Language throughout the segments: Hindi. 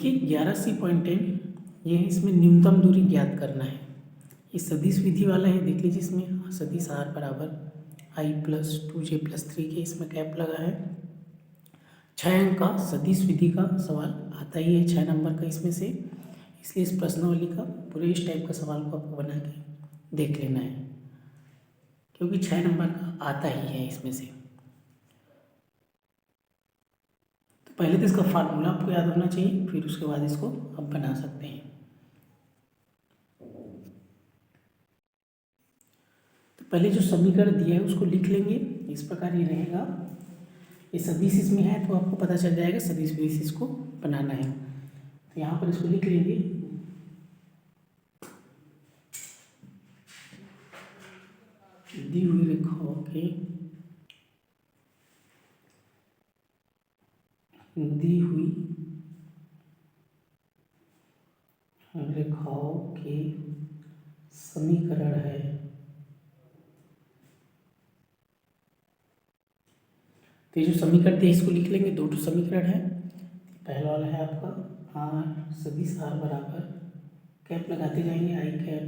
देखिए 11C.10 ये है, इसमें न्यूनतम दूरी ज्ञात करना है। ये सदिश विधि वाला है, देख लीजिए इसमें सदिश r बराबर i+2j+3 के इसमें कैप लगा है। 6 अंक का सदिश विधि का सवाल आता ही है 6 नंबर का इसमें से, इसलिए इस प्रश्नावली का पूरे इस टाइप का सवाल को आपको बना के देख लेना है, क्योंकि 6 नंबर का आता ही है इसमें से। तो पहले तो इसका फार्मूला आपको याद होना चाहिए, फिर उसके बाद इसको आप बना सकते हैं। तो पहले जो समीकरण दिया है उसको लिख लेंगे, इस प्रकार ये रहेगा। ये सदिश इसमें है तो आपको पता चल जाएगा सदिश विधि से इसको बनाना है। तो यहाँ पर इसको लिख लेंगे, दी हुई रेखाओं के दी हुई रेखाओं के समीकरण है। तो ये जो समीकरण थे इसको लिख लेंगे, दो समीकरण है। पहला वाला है आपका r सदिश r बराबर कैप लगाते जाएंगे i cap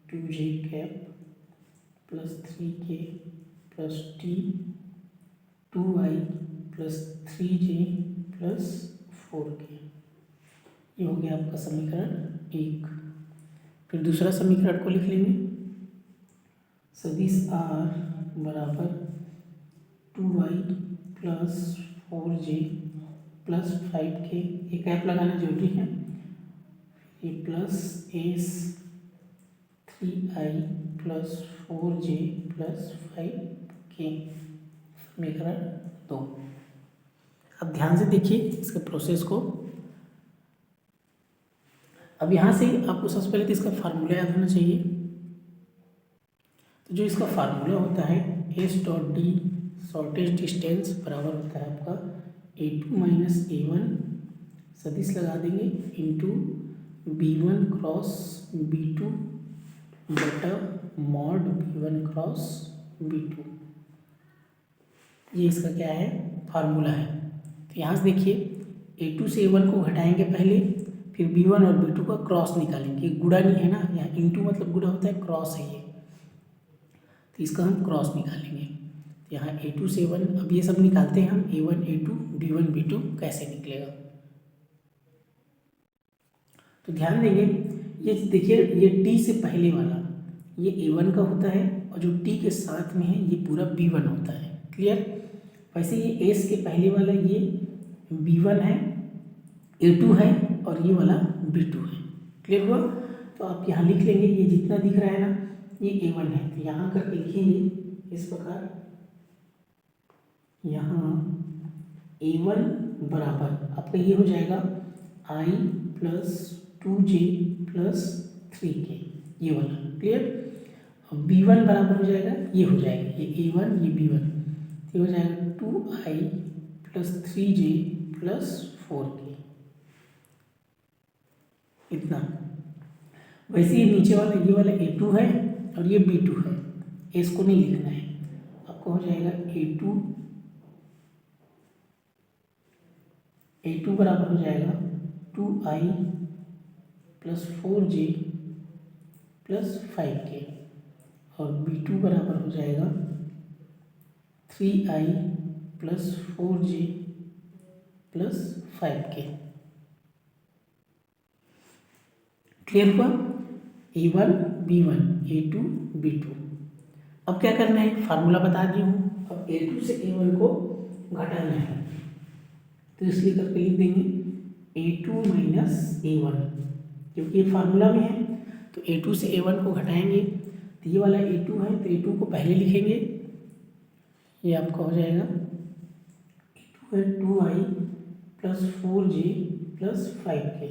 2j cap +3k +t 2i +3j +4k, ये हो गया आपका समीकरण 1। फिर दूसरा समीकरण को लिख लेंगे, सदिश r बराबर 2i +4j +5k, ये कैप लगाना जरूरी है, ये +s 3i +4j +5k, समीकरण 2। अब ध्यान से देखिए इसके प्रोसेस को। अब यहाँ से आपको सबसे पहले तो इसका फार्मूला याद होना चाहिए। तो जो इसका फार्मूला होता है S.D शॉर्टेज डिस्टेंस बराबर होता है आपका a2 - a1 सदिश लगा देंगे इंटू b1 क्रॉस b2 बटा मॉड b1 क्रॉस b2, ये इसका क्या है फार्मूला है। तो यहाँ से देखिए a2 से a1 को घटाएंगे पहले, फिर b1 और b2 का क्रॉस निकालेंगे। गुणा नहीं है ना, यहाँ इंटू मतलब गुणा होता है, क्रॉस है ये, तो इसका हम क्रॉस निकालेंगे। तो यहाँ a2 से a1, अब ये सब निकालते हैं हम, a1 a2 b1 b2 कैसे निकलेगा। तो ध्यान देंगे, ये देखिए ये t से पहले वाला ये a1 का होता है, और जो t के साथ में है ये पूरा b1 होता है। क्लियर। वैसे ये s के पहले वाला ये b1 है, a2 है, और ये वाला b2 है। क्लियर हुआ। तो आप यहाँ लिख लेंगे, ये जितना दिख रहा है ना ये a1 है, तो यहाँ करके लिखेंगे इस प्रकार, यहाँ a1 बराबर आपका ये हो जाएगा i +2j +3k, ये वाला। क्लियर। अब b1 बराबर हो जाएगा, ये हो जाएगा ये a1 ये b1, ये हो जाएगा 2i +3j +4k, इतना। वैसे ये नीचे वाला ये वाला a2 है और ये b2 है, इसको नहीं लिखना है, आपको हो जाएगा a2 बराबर हो जाएगा 2i +4j +5k, और b2 बराबर हो जाएगा 3i +4j +5k। क्लियर हुआ। a1 b1 a2 b2। अब क्या करना है, फार्मूला बता दी हूँ, अब a2 से a1 को घटाना है, तो इसलिए करके लिख देंगे a2 - a1, क्योंकि ये फार्मूला में है। तो a2 से a1 को घटाएंगे, तो ये वाला a2 है, तो a2 को पहले लिखेंगे, ये आपका हो जाएगा a2 है 2i +4j +5k,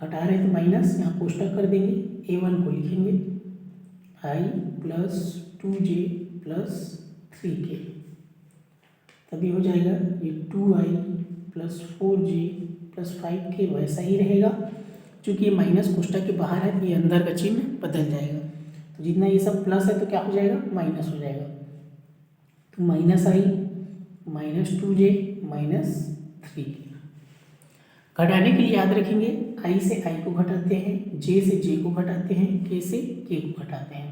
घटा रहे तो माइनस, यहाँ कोष्टक कर देंगे, a1 को लिखेंगे i +2j +3k, तभी हो जाएगा ये 2i +4j +5k वैसा ही रहेगा, क्योंकि ये माइनस कोष्टक के बाहर है, ये अंदर का चिन्ह बदल जाएगा। तो जितना ये सब प्लस है तो क्या हो जाएगा, माइनस हो जाएगा। तो -i -2j -3k, घटाने के लिए याद रखेंगे आई से आई को घटाते हैं, जे से जे को घटाते हैं, के से के को घटाते हैं।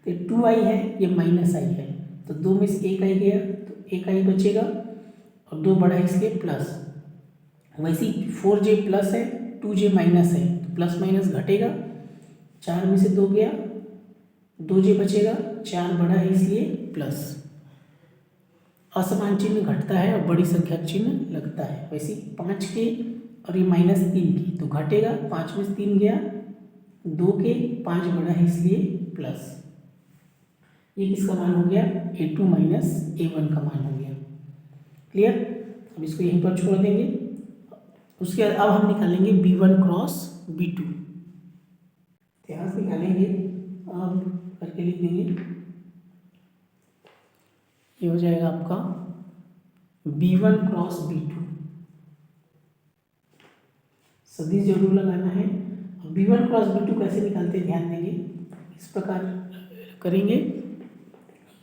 तो 2i है, ये माइनस आई है, तो 2 में से 1 आई गया तो 1 आई बचेगा और 2 बड़ा है इसलिए प्लस। वैसे ही 4j प्लस है, 2j माइनस है, तो प्लस माइनस घटेगा, 4 में से 2 गया, 2j बचेगा, 4 बड़ा है इसलिए प्लस। असमान चिन्ह घटता है और बड़ी संख्या चिन्ह लगता है। वैसे 5 के और ये -3 की तो घटेगा, 5 में से 3 गया, 2 के, 5 बड़ा है इसलिए प्लस। ये किसका मान हो गया? a2 माइनस a1 का मान हो गया। क्लियर? अब इसको यहीं पर छोड़ देंगे। उसके बाद अब हम निकालेंगे b1 क्रॉस b2। यहाँ से निकालेंगे, अब करके लिख देंगे, ये हो जाएगा आपका b1 क्रॉस b2। सदिश जरूर लगाना है। b1 क्रॉस b2 कैसे निकालते हैं ध्यान देंगे, इस प्रकार करेंगे,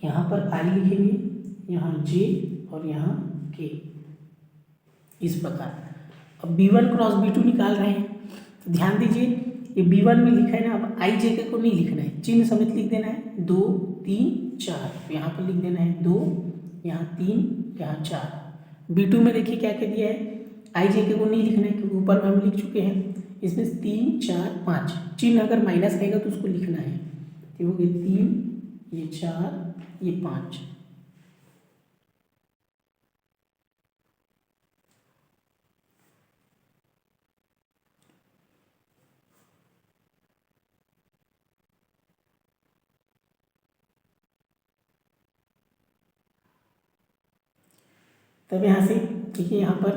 यहाँ पर i लिखेंगे, यहाँ j और यहाँ k, इस प्रकार। अब b1 क्रॉस b2 निकाल रहे हैं तो ध्यान दीजिए, ये b1 में लिखा है ना, अब i j k को नहीं लिखना है, चिन्ह समेत लिख देना है, 2 3 4, तो यहाँ पर लिख देना है 2, यहाँ 3, यहाँ 4। b2 में देखिए क्या कह दिया है, i j k को नहीं लिखना है क्योंकि ऊपर में हम लिख चुके हैं। इसमें 3 4 5 चिन्ह अगर माइनस रहेगा तो उसको लिखना है, तो हो गया 3, ये 4, ये 5। तब यहाँ से देखिए, यहाँ पर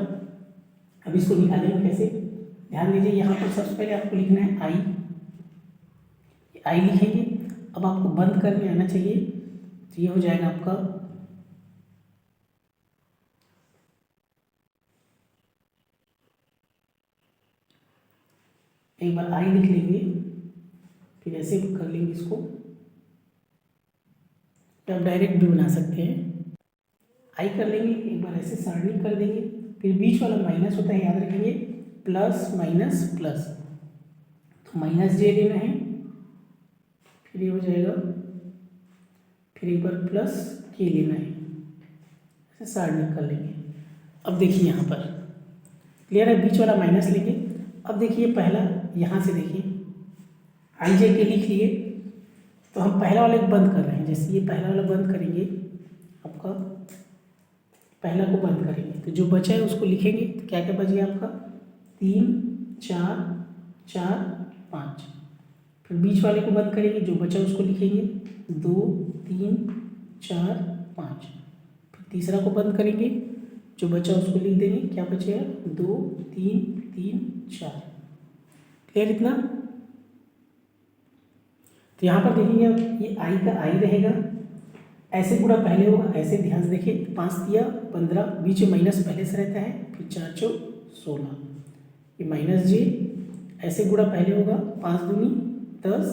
अब इसको निकालेंगे कैसे, ध्यान दीजिए, यहाँ पर सबसे पहले आपको लिखना है आई लिखेंगे। अब आपको बंद करने आना चाहिए, तो ये हो जाएगा आपका एक बार आई लिख लेंगे, फिर ऐसे कर लेंगे इसको, तब डायरेक्ट भी बना सकते हैं। आई कर लेंगे, एक बार ऐसे सारणी कर देंगे, फिर बीच वाला माइनस होता है, याद रखेंगे, प्लस माइनस प्लस, तो माइनस जे लेना है, फिर ये हो जाएगा, फिर एक बार प्लस के लेना है, ऐसे सारणी कर लेंगे। अब देखिए यहाँ पर क्लियर है, बीच वाला माइनस लेंगे। अब देखिए पहला यहाँ से देखिए आई जे के लिख लिए, तो हम पहला वाला एक बंद कर रहे हैं, जैसे ये पहला वाला बंद करेंगे, आपका पहला को बंद करेंगे तो जो बचा है उसको लिखेंगे, तो क्या क्या बच गया आपका 3 4 4 5। फिर बीच वाले को बंद करेंगे, जो बचा उसको लिखेंगे 2 3 4 5। फिर तीसरा को बंद करेंगे, जो बचा उसको लिख देंगे, क्या बचेगा 2 3 3 4। क्लियर इतना? तो यहाँ पर देखेंगे, अब ये आई का आई रहेगा, ऐसे पूरा पहले होगा, ऐसे ध्यान से देखिए, 5 दिया 15, बीच में माइनस पहले से रहता है, फिर 4 4 16, ये माइनस जे, ऐसे गुणा पहले होगा, 5 दूनी 10,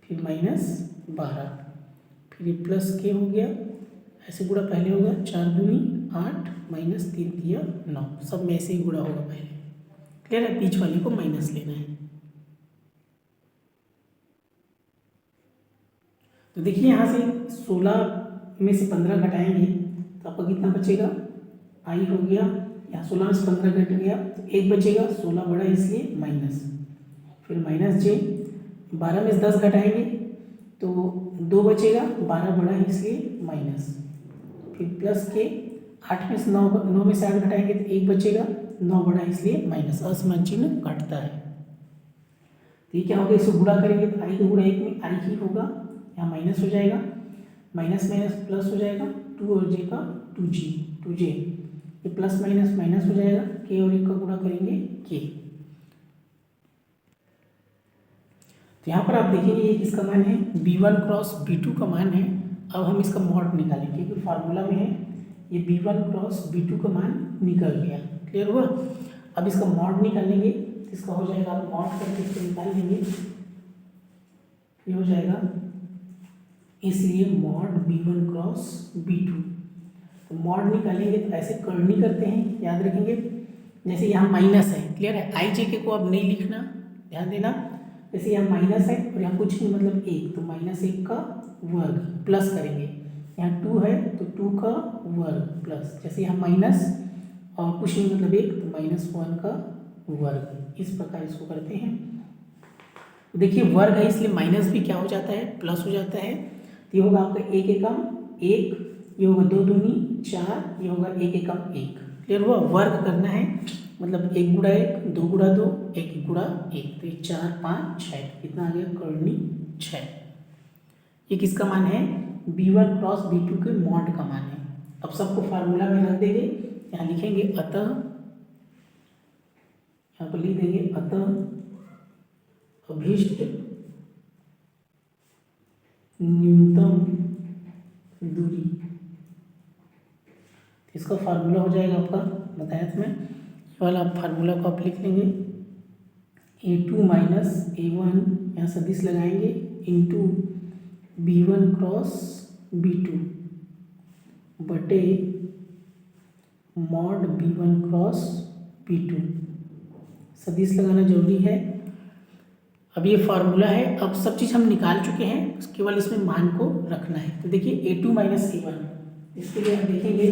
फिर माइनस 12, फिर ये प्लस के हो गया, ऐसे गुणा पहले होगा, 4 दूनी 8, माइनस 3 दिया 9, सब में ऐसे ही गुणा होगा पहले। क्लियर है? बीच वाले को माइनस लेना है। तो देखिए यहाँ से 16 में से 15 घटाएंगे तो आपका कितना बचेगा, आई हो गया, यहाँ 16 में से 15 घट गया तो 1 बचेगा, 16 बड़ा इसलिए माइनस, फिर माइनस जे, 12 में से 10 घटाएंगे तो 2 बचेगा, 12 बड़ा इसलिए माइनस, फिर प्लस के, 8 में से 9 में से 8 घटाएंगे तो 1 बचेगा, 9 बड़ा इसलिए माइनस, असमान चिन्ह घटता है। तो ये क्या होगा, इसको गुणा करेंगे तो आई का गुणा 1 में आई ही होगा, यहाँ माइनस हो जाएगा, माइनस माइनस प्लस हो जाएगा, 2 और जे का 2जे, ये प्लस माइनस माइनस हो जाएगा, के और 1 का गुणा करेंगे के। तो यहाँ पर आप देखेंगे ये किसका मान है, b1 क्रॉस b2 का मान है। अब हम इसका मॉड निकालेंगे क्योंकि फार्मूला में है, ये b1 क्रॉस b2 का मान निकल गया। क्लियर हुआ? अब इसका मॉड निकालेंगे, इसका हो जाएगा, आप मॉड करके इसको निकाल लेंगे, ये हो जाएगा, इसलिए मॉड b1 क्रॉस b2। तो मॉड निकालेंगे तो ऐसे करनी करते हैं, याद रखेंगे, जैसे यहाँ माइनस है, क्लियर है, आई जे के को अब नहीं लिखना, ध्यान देना। जैसे यहाँ माइनस है और यहाँ कुछ नहीं मतलब एक, तो -1 का वर्ग प्लस करेंगे, यहाँ 2 है तो 2 का वर्ग प्लस, जैसे यहाँ माइनस और कुछ नहीं मतलब एक, तो -1 का वर्ग, इस प्रकार इसको करते हैं। देखिए वर्ग है इसलिए माइनस भी क्या हो जाता है, प्लस हो जाता है। तो ये होगा आपका 1 एकम 1, ये होगा 2 दूनी 4, ये होगा 1 एकम 1। क्लियर हुआ, वर्ग करना है मतलब 1 गुणा 1, 2 गुणा 2, 1 गुणा 1, तो ये 4 5 6, कितना आ गया कर्णी 6। ये किसका मान है, b1 क्रॉस b2 के मॉड का मान है। अब सबको फार्मूला में रख देंगे, यहाँ लिखेंगे अतः, यहाँ पर लिख देंगे अतः अभीष्ट न्यूनतम दूरी, इसका फार्मूला हो जाएगा आपका, बताया था मैं, ये वाला फार्मूला को आप लिख लेंगे, a2 माइनस a1, यहाँ सदिश लगाएंगे, इंटू b1 क्रॉस b2 बटे मॉड b1 क्रॉस b2, सदिश लगाना जरूरी है। अब ये फार्मूला है, अब सब चीज़ हम निकाल चुके हैं, केवल इसमें मान को रखना है। तो देखिए a2 माइनस a1, इसके लिए हम देखेंगे,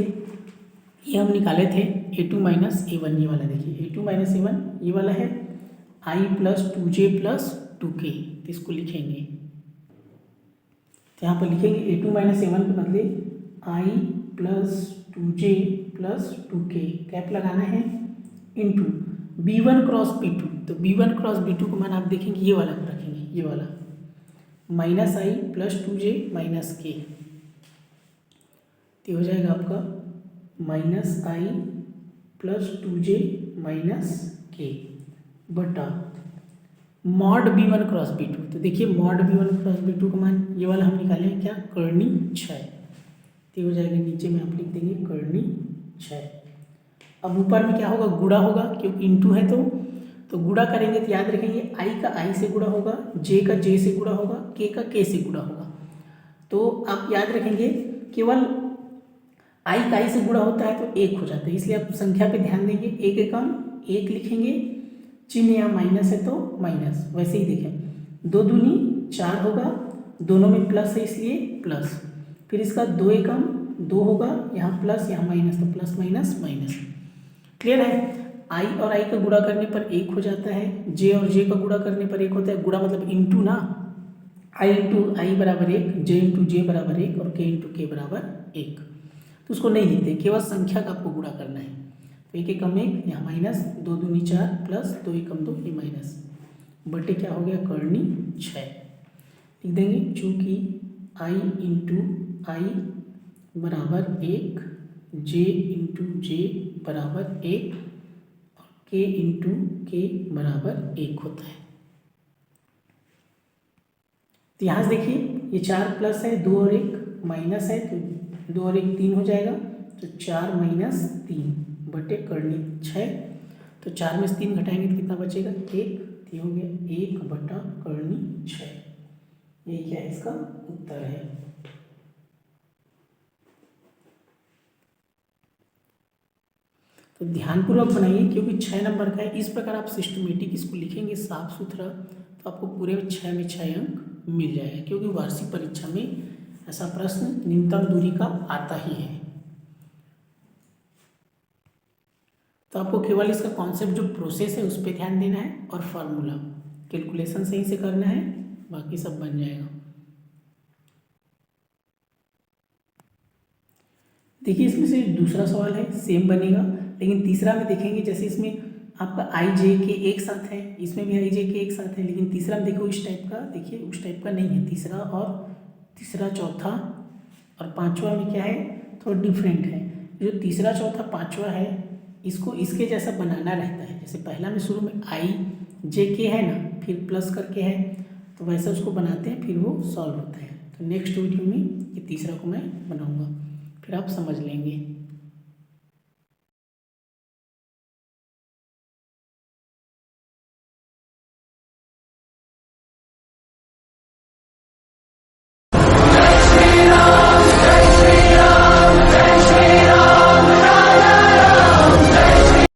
ये हम निकाले थे a2 माइनस a1, ये वाला देखिए a2 माइनस a1 ये वाला है i plus 2j plus 2k, तो इसको लिखेंगे, तो यहाँ पर लिखेंगे a2 माइनस a1 के बदले i plus 2j plus 2k, cap लगाना है, इंटू b1 क्रॉस b2, तो b1 क्रॉस b2 को मान आप देखेंगे ये वाला को रखेंगे, ये वाला minus i plus 2j minus k, तो हो जाएगा आपका minus i plus 2j minus k बटा मॉड b1 क्रॉस b2, तो देखिए मॉड b1 क्रॉस b2 का मान ये वाला हम निकाले हैं क्या, कर्णी 6, तो हो जाएगा, नीचे में आप लिख देंगे कर्णी 6। अब ऊपर में क्या होगा, गुणा होगा, क्योंकि इंटू है तो गुणा करेंगे तो याद रखेंगे i का i से गुणा होगा, j का j से गुणा होगा, k का k से गुणा होगा। तो आप याद रखेंगे केवल i का i से गुणा होता है तो 1 हो जाता है, इसलिए आप संख्या पे ध्यान देंगे, 1 एकम 1 लिखेंगे, चिन्ह यहाँ माइनस है तो माइनस, वैसे ही देखें 2 दूनी 4 होगा, दोनों में प्लस है इसलिए प्लस, फिर इसका 2 एकम 2 होगा, यहाँ प्लस यहाँ माइनस, तो प्लस माइनस माइनस। क्लियर है, i और i का गुणा करने पर 1 हो जाता है, j और j का गुणा करने पर 1 होता है, गुणा मतलब इंटू ना, i इंटू आई बराबर 1, j इंटू जे बराबर 1 और k इंटू के बराबर 1, तो उसको नहीं लिखते, केवल संख्या का आपको गुणा करना है। तो 1 एकम 1 यहाँ माइनस, 2 दूनी 4 प्लस 2 एकम 2 ये माइनस, बटे क्या हो गया कर्णी 6, लिख देंगे, चूँकि i इंटू आई बराबर 1, j इंटू जे बराबर 1 और k इंटू के बराबर 1 होता है। तो यहाँ से देखिए ये 4 प्लस है, 2 और 1 माइनस है, तो 2 और 1 3 हो जाएगा, तो 4 माइनस 3 बटे कर्णी 6, तो 4 में से 3 घटाएंगे तो कितना बचेगा 1, तो हो गया 1 बटा कर्णी 6, यही क्या है इसका उत्तर है। तो ध्यानपूर्वक बनाइए क्योंकि 6 नंबर का है, इस प्रकार आप सिस्टमेटिक इसको लिखेंगे साफ सुथरा तो आपको पूरे 6 में 6 अंक मिल जाएगा, क्योंकि वार्षिक परीक्षा में ऐसा प्रश्न न्यूनतम दूरी का आता ही है। तो आपको केवल इसका कॉन्सेप्ट जो प्रोसेस है उस पर ध्यान देना है और फार्मूला कैलकुलेशन सही से करना है, बाकी सब बन जाएगा। देखिए इसमें से दूसरा सवाल है सेम बनेगा, लेकिन तीसरा में देखेंगे, जैसे इसमें आपका आई जे के एक साथ है, इसमें भी आई जे के एक साथ है, लेकिन तीसरा में देखो इस टाइप का, देखिए उस टाइप का नहीं है, तीसरा चौथा और पांचवा में क्या है थोड़ा डिफरेंट है। जो तीसरा चौथा पांचवा है इसको इसके जैसा बनाना रहता है, जैसे पहला में शुरू में आई जे के है ना, फिर प्लस करके है, तो वैसा उसको बनाते हैं फिर वो सॉल्व होता है। तो नेक्स्ट वीडियो में ये तीसरा को मैं बनाऊँगा, फिर आप समझ लेंगे।